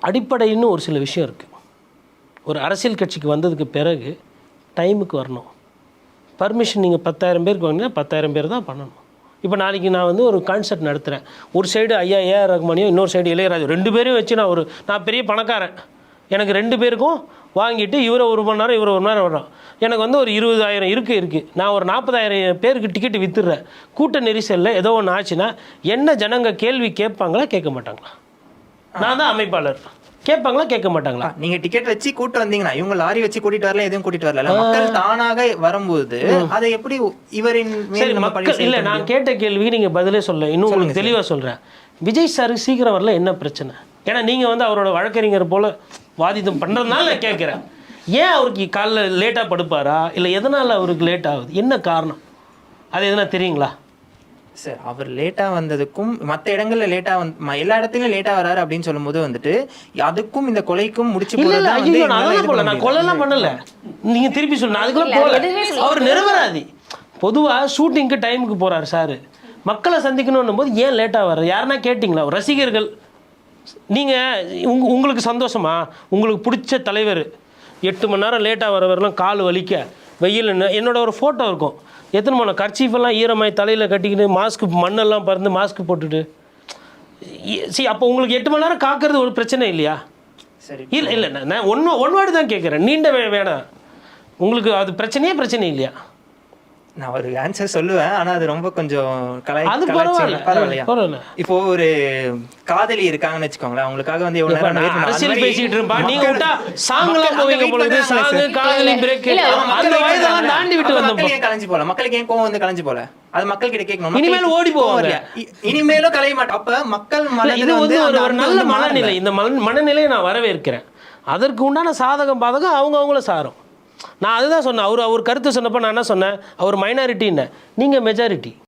அடிப்படைன்னு ஒரு சில விஷயம் இருக்குது. ஒரு அரசியல் கட்சிக்கு வந்ததுக்கு பிறகு டைமுக்கு வரணும். பர்மிஷன் நீங்கள் 10,000 பேருக்கு வாங்கினா 10,000 பேர் தான் பண்ணணும். இப்போ நாளைக்கு நான் வந்து ஒரு கான்சர்ட் நடத்துகிறேன். ஒரு சைடு ஐயா ஏஆர் ரஹ்மானியும் இன்னொரு சைடு இளையராஜா 2 பேரையும் வச்சு நான் பெரிய பணக்காரன். எனக்கு 2 பேருக்கும் வாங்கிட்டு இவரை 1 மணி நேரம் இவரை 1 மணி நேரம் வர்றோம். எனக்கு வந்து ஒரு 20,000 இருக்குது. நான் ஒரு 40,000 பேருக்கு டிக்கெட்டு விற்றுடுறேன். கூட்ட நெரிசலில் ஏதோ ஒன்று ஆச்சுன்னா என்ன ஜனங்க கேள்வி கேட்பாங்களா கேட்க மாட்டாங்களா? நான் தான் அமைப்பாளர். கேட்பாங்களா கேட்க மாட்டாங்களா? நீங்க டிக்கெட் வச்சு கூட்டு வந்தீங்கன்னா இவங்க லாரி வச்சு கூட்டிட்டு வரல, எதுவும் கூட்டிட்டு வரல. மக்கள் தானாக வரும்போது அதை எப்படி இவரின் இல்ல நான் கேட்ட கேள்விக்கு நீங்க பதிலே சொல்ல. இன்னும் உங்களுக்கு தெளிவா சொல்றேன். விஜய் சார் சீக்கிரம் வரல என்ன பிரச்சனை? ஏன்னா நீங்க வந்து அவரோட வழக்கறிஞர் போல வாதிதம் பண்றதுனால நான் கேட்கிறேன். ஏன் அவருக்கு காலைல லேட்டா படுப்பாரா இல்ல எதனால அவருக்கு லேட் ஆகுது? என்ன காரணம்? அது எதுனா தெரியுங்களா? சார் அவர் லேட்டாக வந்ததுக்கும் மற்ற இடங்கள்ல லேட்டாக வந்து எல்லா இடத்துலையும் லேட்டாக வராரு அப்படின்னு சொல்லும்போது வந்துட்டு அதுக்கும் இந்த கொலைக்கும் முடிச்சு நான் கொலைலாம் பண்ணல. நீங்க திருப்பி சொல்லுங்க. அதுக்குள்ள போல அவர் நிரபராதி. பொதுவாக ஷூட்டிங்க்கு டைமுக்கு போறாரு சார். மக்களை சந்திக்கணும் போது ஏன் லேட்டாக வர்றாரு? யாருன்னா கேட்டிங்களா? ரசிகர்கள் நீங்கள் உங்களுக்கு சந்தோஷமா? உங்களுக்கு பிடிச்ச தலைவர் 8 மணி நேரம் லேட்டாக வரவரெல்லாம் கால் வலிக்க வெயில் என்னோட ஒரு ஃபோட்டோ இருக்கும். எத்தனை மணி கர்ச்சீஃபெல்லாம் ஈரமாய் தலையில் கட்டிக்கிட்டு மாஸ்க்கு மண்ணெல்லாம் பறந்து மாஸ்க் போட்டுட்டு அப்போ உங்களுக்கு 8 மணி நேரம் காக்கிறது ஒரு பிரச்சனை இல்லையா? சரி இல்லை நான் ஒன் வேர்டு தான் கேட்குறேன். நீண்ட வேணாம். உங்களுக்கு அது பிரச்சனை இல்லையா? நான் ஒரு ஆன்சர் சொல்லுவேன், ஆனா அது ரொம்ப கொஞ்சம் பரவாயில்ல. இப்போ ஒரு காதலி இருக்காங்கன்னு வச்சுக்கோங்களேன், அவங்களுக்காக வந்து எவ்வளவு நேரம் அரசியல் பேசிட்டு இருப்பா. நீங்க விட்டா சாங்லாம் போவீங்க பொழுது சாங் காதலி பிரேக் அந்த வயதெல்லாம் தாண்டி விட்டு வந்தோம். கலைஞ்சு போல மக்களுக்கு ஏன் கோவம் வந்து கலைஞ்சு போல அது மக்கள் கிட்ட கேட்கணும். இனிமேல் ஓடி போவாங்க. இனிமேலும் கலைய மாட்டோம். அப்ப மக்கள் இது வந்து ஒரு நல்ல மனநிலை. இந்த மனநிலையை நான் வரவேற்கிறேன். அதற்கு உண்டான சாதகம் பாதகம் அவங்கள சாரும். நான் அதுதான் சொன்னேன். அவர் கருத்து சொன்னப்போ நான் என்ன சொன்னேன்? அவர் மைனாரிட்டின்னு, நீங்கள் மெஜாரிட்டி.